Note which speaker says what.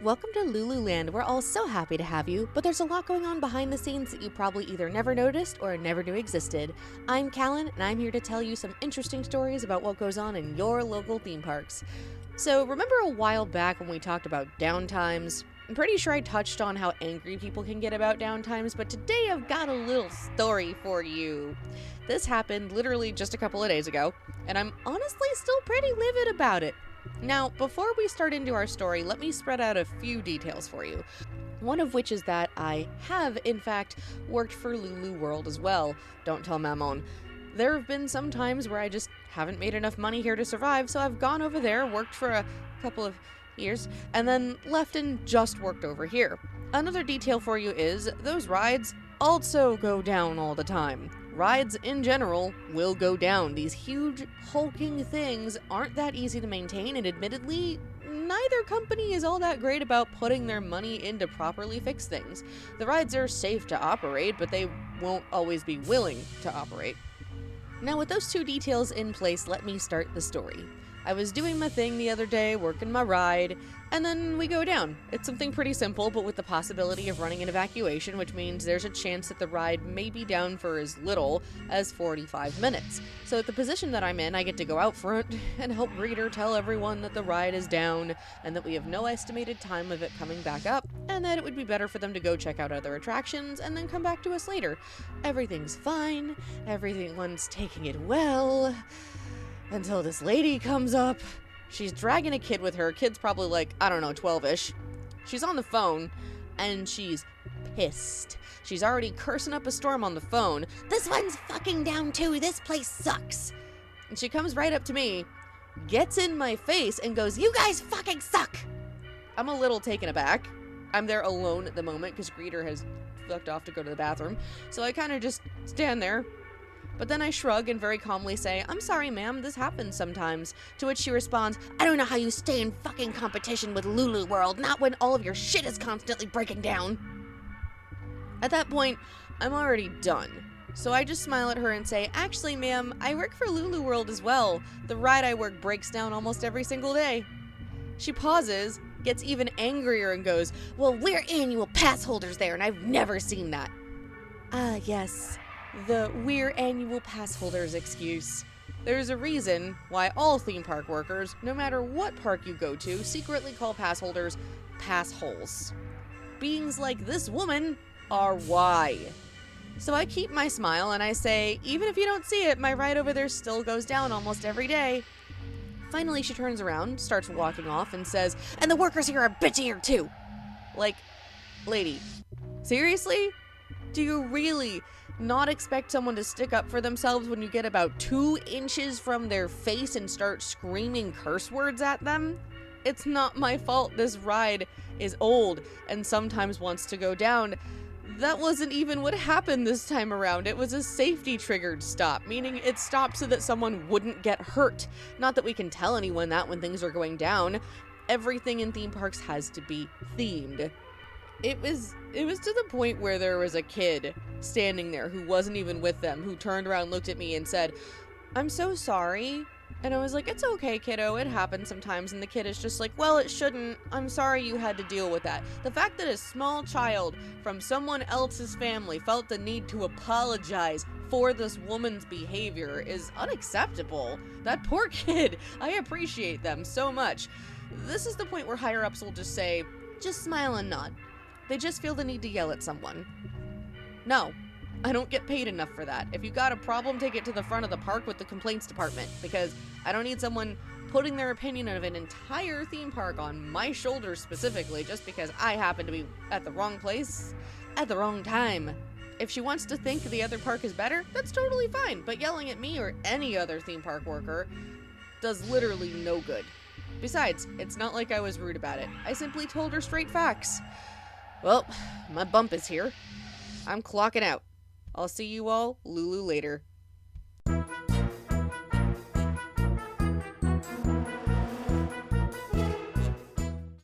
Speaker 1: Welcome to Loo Loo Land. We're all so happy to have you, but there's a lot going on behind the scenes that you probably either never noticed or never knew existed. I'm Callan, and I'm here to tell you some interesting stories about what goes on in your local theme parks. So, remember a while back when we talked about Downtimes? I'm pretty sure I touched on how angry people can get about Downtimes, but today I've got a little story for you. This happened literally just a couple of days ago, and I'm honestly still pretty livid about it. Now, before we start into our story, let me spread out a few details for you. One of which is that I have, in fact, worked for Loo Loo World as well. Don't tell Mammon. There have been some times where I just haven't made enough money here to survive, so I've gone over there, worked for a couple of years, and then left and just worked over here. Another detail for you is, those rides also go down all the time. Rides in general will go down. These huge, hulking things aren't that easy to maintain, and admittedly, neither company is all that great about putting their money in to properly fix things. The rides are safe to operate, but they won't always be willing to operate. Now, with those two details in place, let me start the story. I was doing my thing the other day, working my ride, and then we go down. It's something pretty simple, but with the possibility of running an evacuation, which means there's a chance that the ride may be down for as little as 45 minutes. So at the position that I'm in, I get to go out front and help greeter tell everyone that the ride is down, and that we have no estimated time of it coming back up, and that it would be better for them to go check out other attractions and then come back to us later. Everything's fine, everyone's taking it well, until this lady comes up. She's dragging a kid with her. Kid's probably like, 12-ish. She's on the phone, and she's pissed. She's already cursing up a storm on the phone. "This one's fucking down too. This place sucks." And she comes right up to me, gets in my face, and goes, "You guys fucking suck." I'm a little taken aback. I'm there alone at the moment because greeter has fucked off to go to the bathroom. So I kind of just stand there. But then I shrug and very calmly say, "I'm sorry, ma'am, this happens sometimes." To which she responds, "I don't know how you stay in fucking competition with Loo Loo World, not when all of your shit is constantly breaking down." At that point, I'm already done. So I just smile at her and say, "Actually, ma'am, I work for Loo Loo World as well. The ride I work breaks down almost every single day." She pauses, gets even angrier and goes, "Well, we're annual pass holders there, and I've never seen that." "Ah, yes. The "we're annual pass holders" excuse. There's a reason why all theme park workers, no matter what park you go to, secretly call pass holders pass holes. Beings like this woman are why. So I keep my smile and I say, "Even if you don't see it, my ride over there still goes down almost every day." Finally, she turns around, starts walking off, and says, "And the workers here are bitchier too." Like, lady, seriously? Do you really not expect someone to stick up for themselves when you get about 2 inches from their face and start screaming curse words at them? It's not my fault this ride is old and sometimes wants to go down. That wasn't even what happened this time around. It was a safety triggered stop, meaning it stopped so that someone wouldn't get hurt. Not that we can tell anyone that when things are going down. Everything in theme parks has to be themed. It was to the point where there was a kid standing there who wasn't even with them, who turned around, looked at me, and said, "I'm so sorry." And I was like, "It's okay, kiddo, it happens sometimes." And the kid is just like, "Well, it shouldn't. I'm sorry you had to deal with that." The fact that a small child from someone else's family felt the need to apologize for this woman's behavior is unacceptable. That poor kid. I appreciate them so much. This is the point where higher-ups will just say, "Just smile and nod." They just feel the need to yell at someone. No, I don't get paid enough for that. If you got a problem, take it to the front of the park with the complaints department, because I don't need someone putting their opinion of an entire theme park on my shoulders specifically just because I happen to be at the wrong place at the wrong time. If she wants to think the other park is better, that's totally fine, but yelling at me or any other theme park worker does literally no good. Besides, it's not like I was rude about it. I simply told her straight facts. Well, my bump is here. I'm clocking out. I'll see you all Loo Loo later.